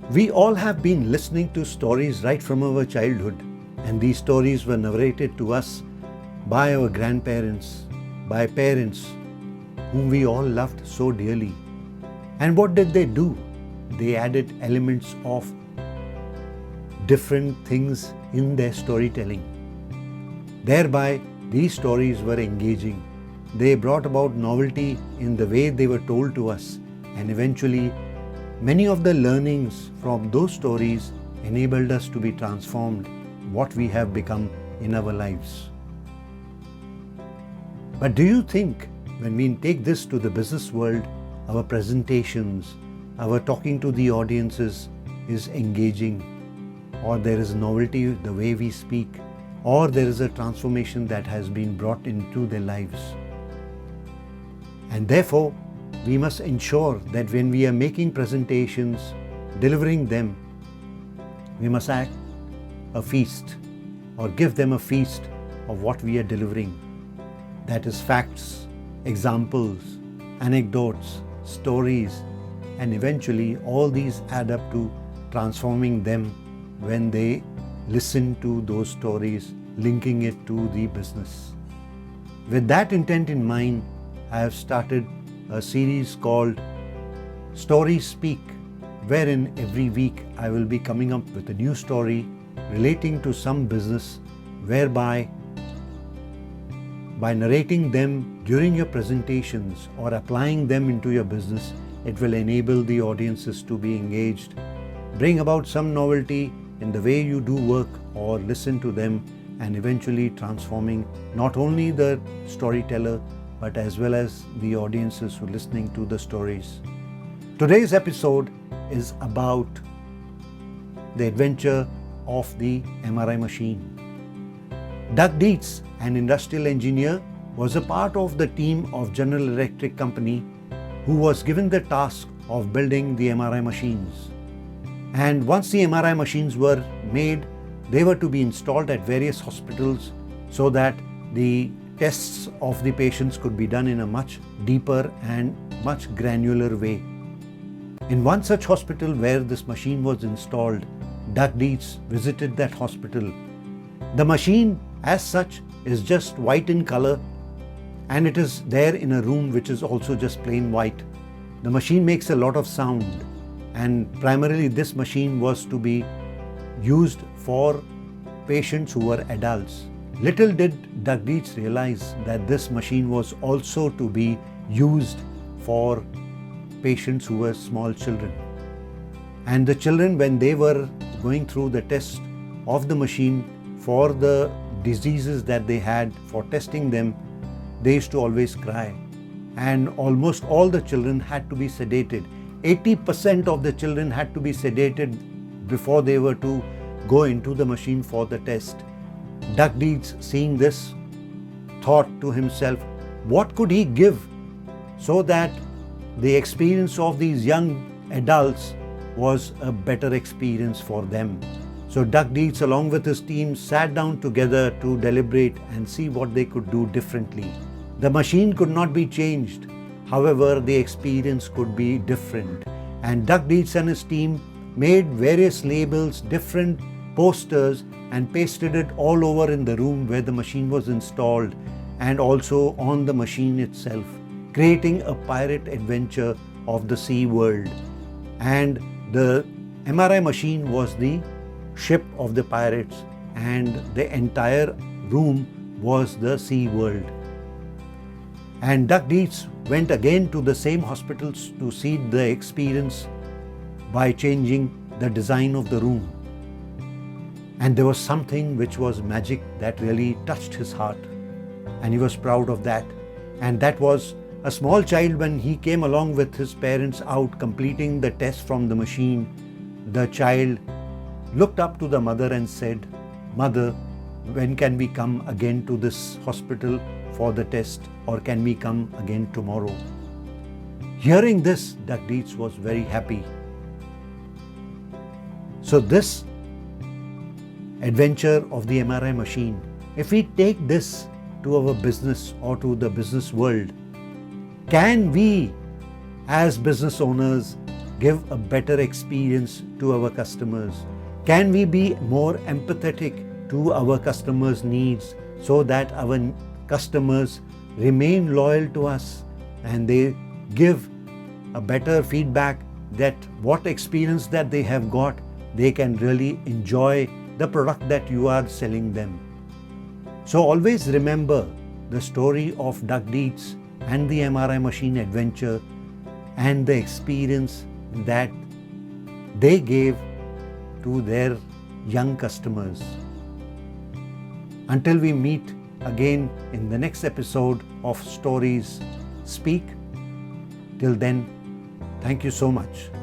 We all have been listening to stories right from our childhood, and these stories were narrated to us by our grandparents, by parents whom we all loved so dearly. And what did they do? They added elements of different things in their storytelling. Thereby, these stories were engaging. They brought about novelty in the way they were told to us, and eventually, many of the learnings from those stories enabled us to be transformed, what we have become in our lives. But do you think when we take this to the business world, our presentations, our talking to the audiences is engaging, or there is novelty the way we speak, or there is a transformation that has been brought into their lives? And therefore, we must ensure that when we are making presentations, delivering them, we must act a feast or give them a feast of what we are delivering. That is facts, examples, anecdotes, stories, and eventually all these add up to transforming them when they listen to those stories, linking it to the business. With that intent in mind, I have started a series called Stories Speak, wherein every week I will be coming up with a new story relating to some business, whereby by narrating them during your presentations or applying them into your business, it will enable the audiences to be engaged, bring about some novelty in the way you do work or listen to them, and eventually transforming not only the storyteller but as well as the audiences who are listening to the stories. Today's episode is about the adventure of the MRI machine. Doug Dietz, an industrial engineer, was a part of the team of General Electric Company who was given the task of building the MRI machines. And once the MRI machines were made, they were to be installed at various hospitals so that the tests of the patients could be done in a much deeper and much granular way. In one such hospital where this machine was installed, Doug Dietz visited that hospital. The machine as such is just white in color, and it is there in a room which is also just plain white. The machine makes a lot of sound, and primarily this machine was to be used for patients who were adults. Little did Doug Dietz realize that this machine was also to be used for patients who were small children. And the children, when they were going through the test of the machine for the diseases that they had, for testing them, they used to always cry. And almost all the children had to be sedated. 80% of the children had to be sedated before they were to go into the machine for the test. Doug Dietz, seeing this, thought to himself, what could he give so that the experience of these young adults was a better experience for them? So Doug Dietz, along with his team, sat down together to deliberate and see what they could do differently. The machine could not be changed. However, the experience could be different. And Doug Dietz and his team made various labels, different posters, and pasted it all over in the room where the machine was installed and also on the machine itself, creating a pirate adventure of the sea world. And the MRI machine was the ship of the pirates, and the entire room was the sea world. And Doug Dietz went again to the same hospitals to see the experience by changing the design of the room. And there was something which was magic that really touched his heart, and he was proud of that. And that was a small child, when he came along with his parents out completing the test from the machine. The child looked up to the mother and said, "Mother, when can we come again to this hospital for the test, or can we come again tomorrow?" Hearing this, Doug Dietz was very happy. So this adventure of the MRI machine, if we take this to our business or to the business world, can we as business owners give a better experience to our customers? Can we be more empathetic to our customers' needs so that our customers remain loyal to us and they give a better feedback that what experience that they have got, they can really enjoy the product that you are selling them. So always remember the story of Duck Deeds and the MRI Machine adventure and the experience that they gave to their young customers. Until we meet again in the next episode of Stories Speak, till then, thank you so much.